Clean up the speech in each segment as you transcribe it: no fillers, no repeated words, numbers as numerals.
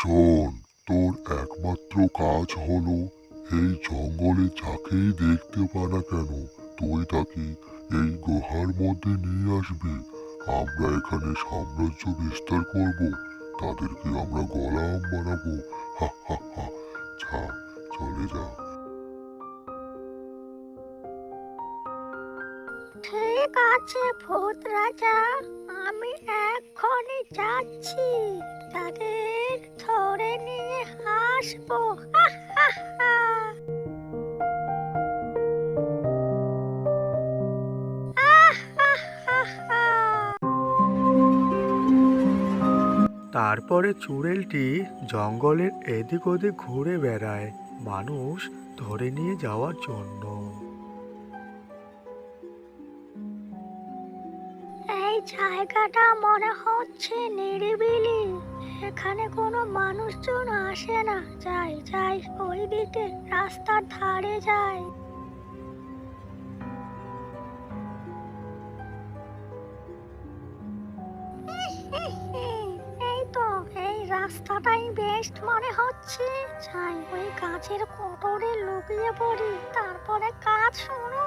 শোন, তোর একমাত্র কাজ হলো এই জঙ্গলে যাকেই দেখতে পা না কেন তুই তাকে এই গুহার মধ্যে নিয়ে আসবি। আমরা এখানে সাম্রাজ্য বিস্তার করব, তাদেরকে আমরা গোলাম বানাবো। হা হা হা। যা, চলে যা। ঠিক আছে ভূত রাজা, আমি এক্ষুনি যাচ্ছি, তাদের ধরে নিয়ে আসবো। হা হা হা। আহ, হা হা হা। তারপরে চুড়েলটি জঙ্গলের এদিক ওদিক ঘুরে বেড়ায় মানুষ ধরে নিয়ে যাওয়ার জন্য। এই জায়গাটা মনে হচ্ছে নিরিবিলি, এখানে কোনো মানুষজন আসে না। যাই যাই, ওইদিকে রাস্তার ধারে যাই। এই তো, এই রাস্তাটাই বেস্ট মনে হচ্ছে। যাই, ওই গাছের কোটরে লুকিয়ে পড়ি, তারপরে কাজ শুরু।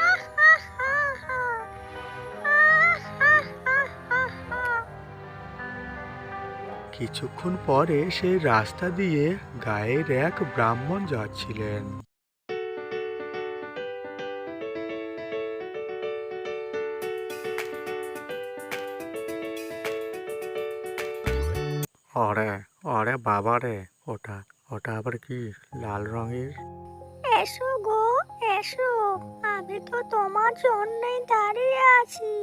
আহ, আহ, আহ, আহ। আহ, আহ, আহ, আহ, আহ। কিছুক্ষণ পরে সেই রাস্তা দিয়ে গায়ের এক ব্রাহ্মণ যাচ্ছিলেন। অরে অরে বাবা রে, ওটা ওটা আবার কি লাল রঙের? এসো গো, এসো, আমি তো তোমার জন্যই দাঁড়িয়ে আছি।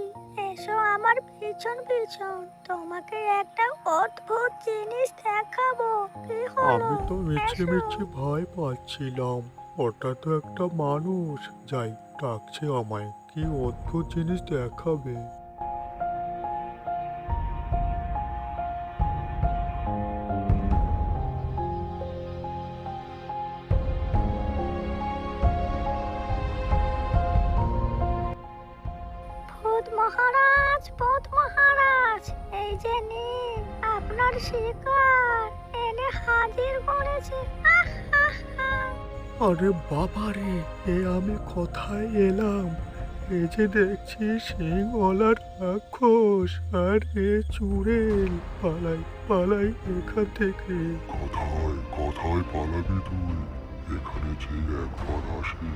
এসো আমার পিছন পিছন, তোমাকে একটা অদ্ভুত জিনিস দেখাবো। কি হলো? আমি তো মিছি এসো। মিছি ভয় পাচ্ছিলাম। ওটা তো একটা মানুষ। যাই, ডাকছে আমায়, কি অদ্ভুত জিনিস দেখাবে। ভূত মহারাজ, ভূত মহারাজ, এই যে নিন আপনার শিকার, এনে হাজির করেছে। আহ, আহ, আহ। আরে বাবা রে, এ আমি কোথায় এলাম? এই যে দেখছি সিংওয়ালার রাক্ষস, আর এ চুড়েল। পালাই পালাই এখান থেকে। কোথায় কোথায় পালাবি তুই? এখানে যে একবার আসে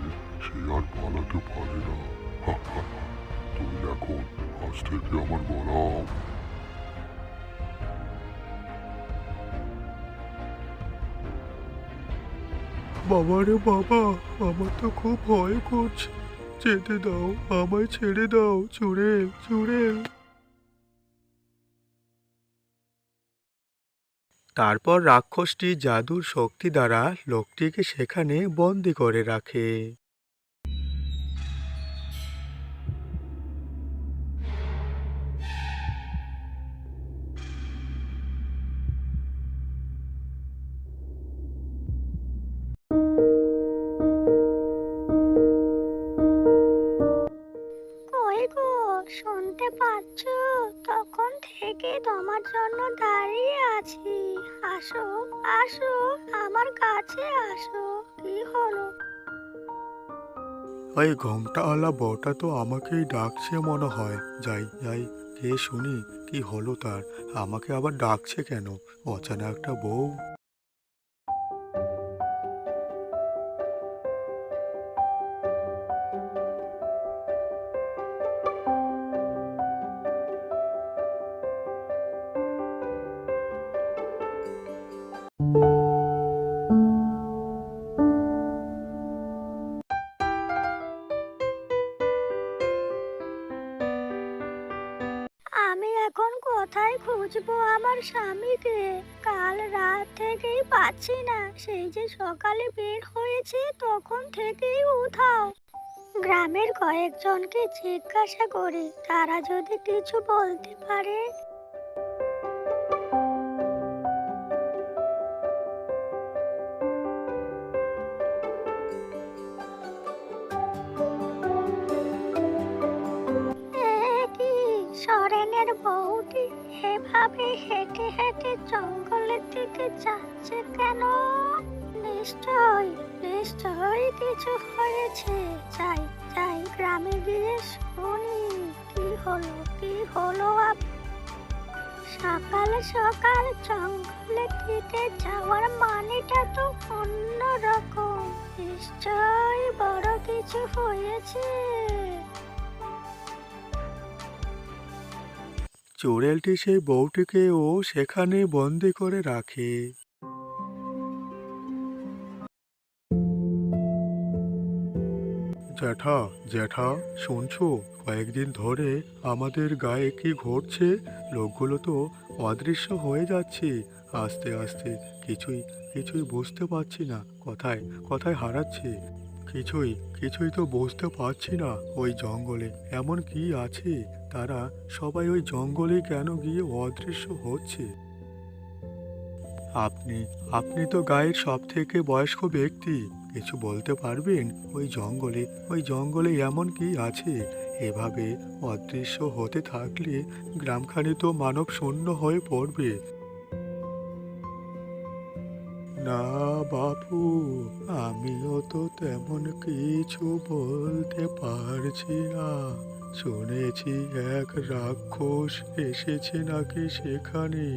সে আর পালাতে পারে না। হা হা হা। তুই এখন আজ থেকে আমার গোলাম। বাবা রে বাবা, আমার তো খুব ভয় করছে। যেতে দাও, আমায় ছেড়ে দাও, চুড়েল চুড়েল। তারপর রাক্ষসটি জাদুর শক্তি দ্বারা লোকটিকে সেখানে বন্দি করে রাখে। কই গো, শুনতে পাচ্ছ? তখন থেকে তোমার জন্য দাঁড়িয়ে আছি। আসো, আসো, আমার কাছে আসো। কি হলো? ওই ঘোমটাওয়ালা বউটা তো আমাকেই ডাকছে মনে হয়। যাই যাই, কে শুনি কি হলো তার। আমাকে আবার ডাকছে কেন? অচেনা একটা বউ। আমি এখন কোথায় খুঁজবো আমার স্বামীকে? কাল রাত থেকেই পাচ্ছি না। সেই যে সকালে বের হয়েছে তখন থেকেই উধাও। গ্রামের কয়েকজনকে জিজ্ঞাসা করি, তারা যদি কিছু বলতে পারে। এ কি, সরেন গ্রামের বউটি এভাবে হেঁটে হেঁটে জঙ্গলের দিকে যাচ্ছে কেন? নিশ্চয় নিশ্চয় কিছু হয়েছে। যাই যাই গ্রামে গিয়ে শুনি কি হলো সকাল সকাল জঙ্গলের দিকে যাওয়ার মানেটা তো অন্যরকম। নিশ্চয় বড় কিছু হয়েছে। চোরেলটি সেই বউটিকেও সেখানে বন্দি করে রাখে। জ্যাঠা, জ্যাঠা, শুনছো? কয়েকদিন ধরে আমাদের গায়ে কি ঘটছে? লোকগুলো তো অদৃশ্য হয়ে যাচ্ছে আস্তে আস্তে। কিছুই কিছুই বুঝতে পারছি না, কোথায় কোথায় হারাচ্ছে। কিছুই কিছুই তো বুঝতে পারছি না। ওই জঙ্গলে এমন কি আছে? তারা সবাই ওই জঙ্গলে কেন গিয়ে অদৃশ্য হচ্ছে? আপনি আপনি তো গায়ের সব থেকে বয়স্ক ব্যক্তি, কিছু বলতে পারবেন? ওই জঙ্গলে এমন কি আছে? এভাবে অদৃশ্য হতে থাকলে গ্রামখানি তো মানব শূন্য হয়ে পড়বে। না বাপু, আমিও তো তেমন কিছু বলতে পারছি না। শুনেছি এক রাক্ষস এসেছে নাকি সেখানে।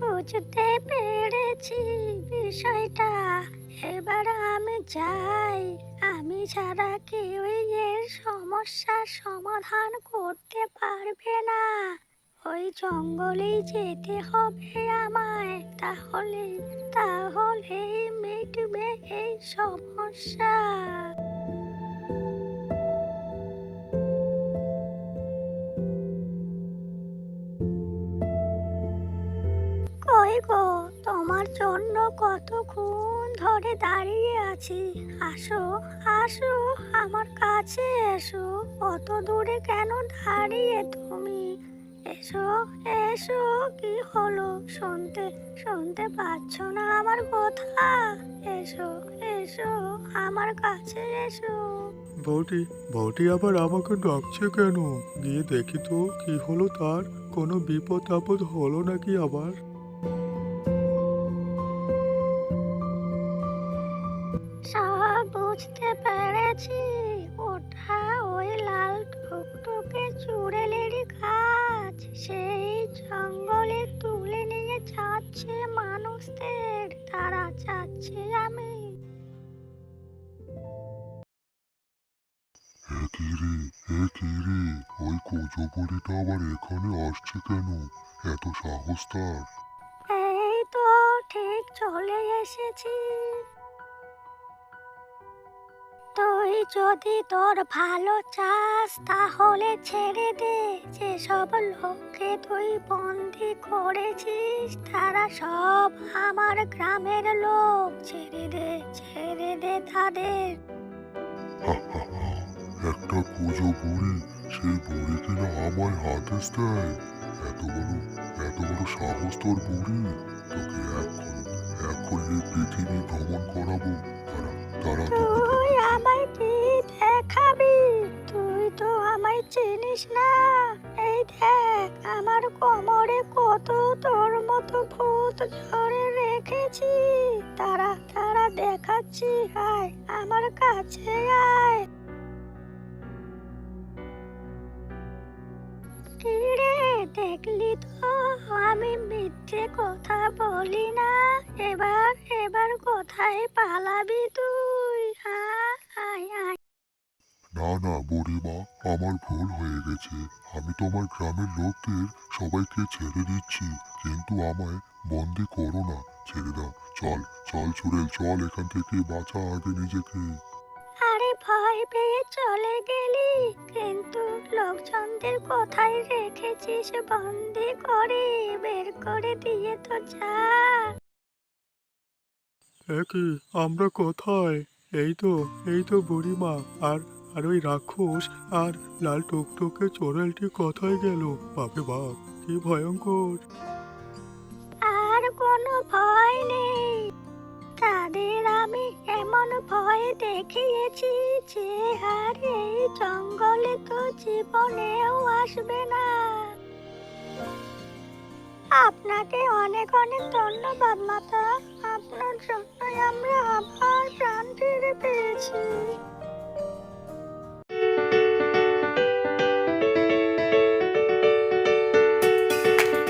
বুঝতে পেরেছি বিষয়টা। এবার আমি যাই। আমি ছাড়া কেউই এর সমস্যার সমাধান করতে পারবে না। ওই জঙ্গলেই যেতে হবে আমায়। তাহলেই মিটবে এই সমস্যা। কই গো, তোমার জন্য কতক্ষণ ধরে দাঁড়িয়ে আছি। আসো আসো, আমার কাছে এসো। অত দূরে কেন দাঁড়িয়ে তুমি? এসো এসো। কি হলো? শুনতে শুনতে পাচ্ছ না আমার কথা? এসো এসো, আমার কাছে এসো। বউটি বউটি আবার আমাকে ডাকছে কেন? গিয়ে দেখি তো কি হলো তার। কোনো বিপদ আপদ হলো নাকি আবার? সব বুঝতে পেরেছি। ওটা ওই লাল টুকটুকে চুড়েলেরই কাজ। সেই জঙ্গলে তুলে নিয়ে যাচ্ছে মানুষদের। তারা যাচ্ছে আমি। এ কি রে, ওই কুজবুড়িটা আবার এখানে আসছে কেন? এত সাহস তার? এই তো ঠিক চলে এসেছি। তুই যদি তোর ভালো চাস তাহলে ছেড়ে দে। যেসব লোককে তুই বন্দি করেছিস তারা সব আমার গ্রামের লোক। ছেড়ে দে তাদের। হা হা হা, একটা কুজো বুড়ি, সেই বুড়ি কিনা আমায় হাতেস দেয়? এত বড় সাহস তোর বুড়ি! তোকে এক্ষুনি এই পৃথিবী ভ্রমণ করাবো। তারা তারা তোকে তুই আমায় কি দেখাবি? তুই তো আমায় চিনিস না। এই দেখ, আমার কোমরে কত তোর মতো ভূত ধরে রেখেছি। তারা দেখাচ্ছি। আয় আমার কাছে আয়। কি রে, দেখলি তো আমি মিথ্যে কথা বলি না। এবার এবার কোথায় পালাবি তুই? আয় আয়। না না বুড়িমা, আমার ভুল হয়ে গেছে। আমি তোমার গ্রামের লোকদের সবাইকে ছেড়ে দিচ্ছি, কিন্তু আমায় বন্দি করো না। ছেড়ে দাও। চল চল চুড়েল, চল এখান থেকে, বাঁচা আগে নিজেকে। আরে ভয় পেয়ে চলে গেলি, কিন্তু লোকজনদের কোথায় রেখেছিস বন্দি করে? বের করে দিয়ে তো যা। কি, আমরা কোথায়? এই তো বুড়িমা। আর আর ওই রাক্ষস আর লাল টুকটুকে চোরালটি কোথায় গেল? বাপরে বাপ, কি ভয়ঙ্কর! আর কোনো ভয় নেই। তাদের আমি এমন ভয় দেখিয়েছি যে আর এই জঙ্গলে তো জীবনেও আসবে না। আপনাকে অনেক অনেক ধন্যবাদ মাতা, আপনার জন্যই আমরা আবার প্রাণ ফিরে পেয়েছি।